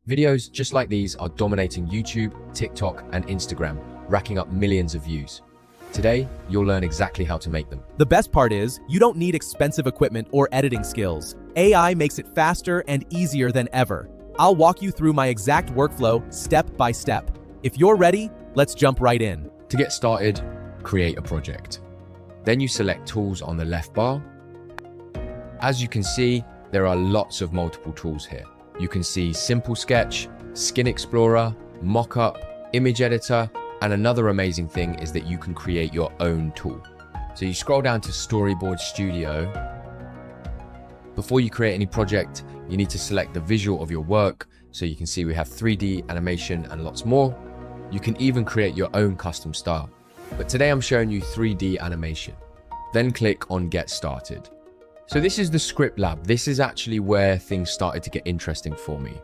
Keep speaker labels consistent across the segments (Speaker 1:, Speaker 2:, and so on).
Speaker 1: Videos just like these are dominating YouTube, TikTok, and Instagram, racking up millions of views. Today, you'll learn exactly how to make them.
Speaker 2: The best part is, you don't need expensive equipment or editing skills. AI makes it faster and easier than ever. I'll walk you through my exact workflow step by step. If you're ready, let's jump right in.
Speaker 1: To get started, create a project. Then you select Tools on the left bar. As you can see, there are lots of multiple tools here. You can see Simple Sketch, Skin Explorer, Mockup, Image Editor, and another amazing thing is that you can create your own tool. So you scroll down to Storyboard Studio. Before you create any project, you need to select the visual of your work. So you can see we have 3D animation and lots more. You can even create your own custom style. But today I'm showing you 3D animation. Then click on Get Started. So this is the script lab. This is actually where things started to get interesting for me.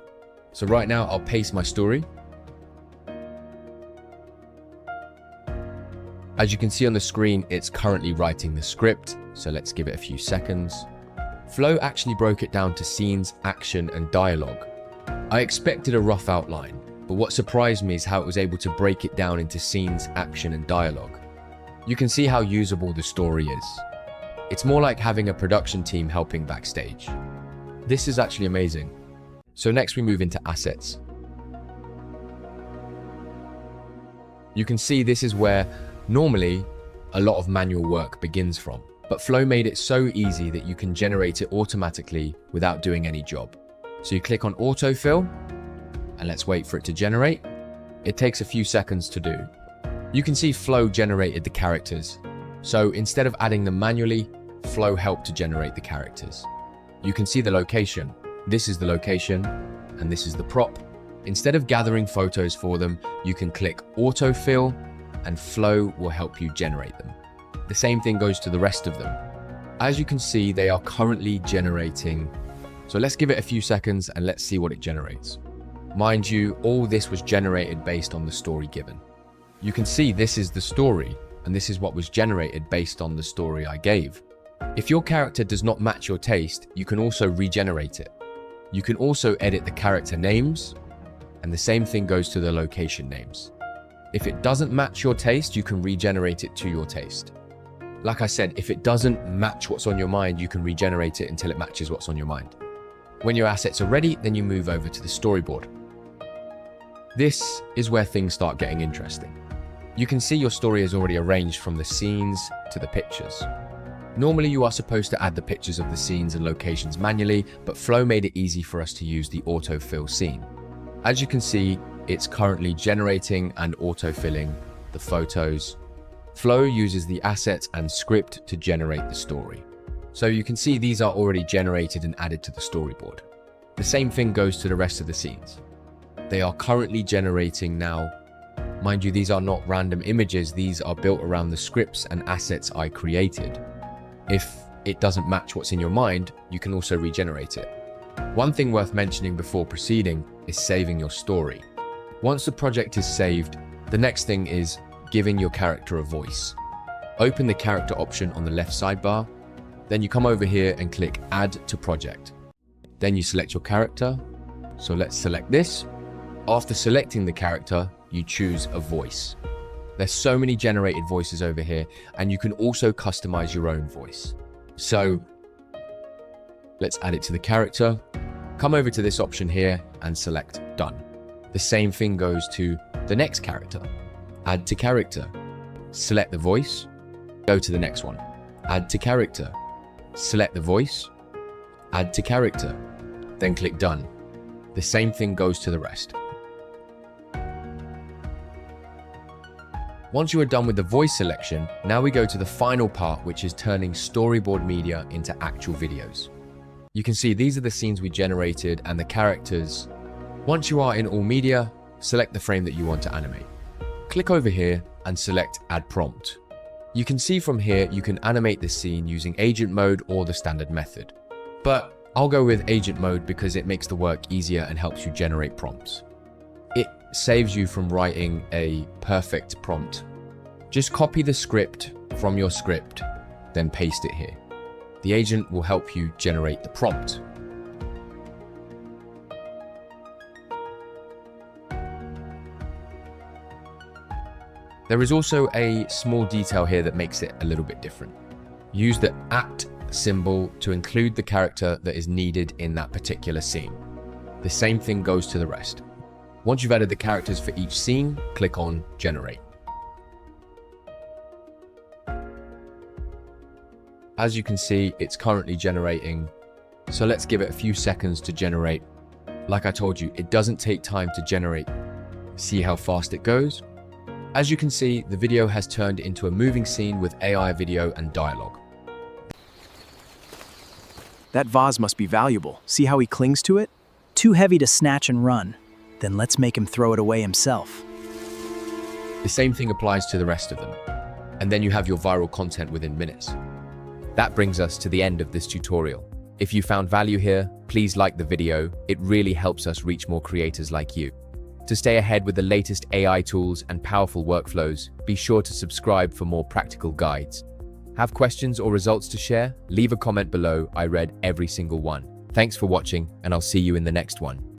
Speaker 1: So right now I'll paste my story. As you can see on the screen, it's currently writing the script. So let's give it a few seconds. Flow actually broke it down to scenes, action, and dialogue. I expected a rough outline, but what surprised me is how it was able to break it down into scenes, action, and dialogue. You can see how usable the story is. It's more like having a production team helping backstage. This is actually amazing. So next we move into assets. You can see this is where normally a lot of manual work begins from, but Flow made it so easy that you can generate it automatically without doing any job. So you click on autofill and let's wait for it to generate. It takes a few seconds to do. You can see Flow generated the characters. So instead of adding them manually, Flow helped to generate the characters. You can see the location. This is the location and this is the prop. Instead of gathering photos for them, you can click autofill and Flow will help you generate them. The same thing goes to the rest of them. As you can see, they are currently generating. So let's give it a few seconds and let's see what it generates. Mind you, all this was generated based on the story given. You can see this is the story and this is what was generated based on the story I gave. If your character does not match your taste, you can also regenerate it. You can also edit the character names, and the same thing goes to the location names. If it doesn't match your taste, you can regenerate it to your taste. Like I said, if it doesn't match what's on your mind, you can regenerate it until it matches what's on your mind. When your assets are ready, then you move over to the storyboard. This is where things start getting interesting. You can see your story is already arranged from the scenes to the pictures. Normally you are supposed to add the pictures of the scenes and locations manually, but Flow made it easy for us to use the autofill scene. As you can see, it's currently generating and autofilling the photos. Flow uses the assets and script to generate the story. So you can see these are already generated and added to the storyboard. The same thing goes to the rest of the scenes. They are currently generating now. Mind you, these are not random images. These are built around the scripts and assets I created. If it doesn't match what's in your mind, you can also regenerate it. One thing worth mentioning before proceeding is saving your story. Once the project is saved, the next thing is giving your character a voice. Open the character option on the left sidebar, then you come over here and click Add to Project. Then you select your character. So let's select this. After selecting the character, you choose a voice. There's so many generated voices over here, and you can also customize your own voice. So let's add it to the character. Come over to this option here and select Done. The same thing goes to the next character. Add to character. Select the voice. Go to the next one. Add to character. Select the voice. Add to character. Then click Done. The same thing goes to the rest. Once you are done with the voice selection, now we go to the final part, which is turning storyboard media into actual videos. You can see these are the scenes we generated and the characters. Once you are in all media, select the frame that you want to animate. Click over here and select Add Prompt. You can see from here you can animate this scene using agent mode or the standard method. But I'll go with agent mode because it makes the work easier and helps you generate prompts. It saves you from writing a perfect prompt. Just copy the script from your script, then paste it here. The agent will help you generate the prompt. There is also a small detail here that makes it a little bit different. Use the @ symbol to include the character that is needed in that particular scene. The same thing goes to the rest. Once you've added the characters for each scene, click on Generate. As you can see, it's currently generating, so let's give it a few seconds to generate. Like I told you, it doesn't take time to generate. See how fast it goes? As you can see, the video has turned into a moving scene with AI video and dialogue.
Speaker 3: That vase must be valuable. See how he clings to it?
Speaker 4: Too heavy to snatch and run. Then let's make him throw it away himself.
Speaker 1: The same thing applies to the rest of them. And then you have your viral content within minutes. That brings us to the end of this tutorial. If you found value here, please like the video. It really helps us reach more creators like you. To stay ahead with the latest AI tools and powerful workflows, be sure to subscribe for more practical guides. Have questions or results to share? Leave a comment below. I read every single one. Thanks for watching, and I'll see you in the next one.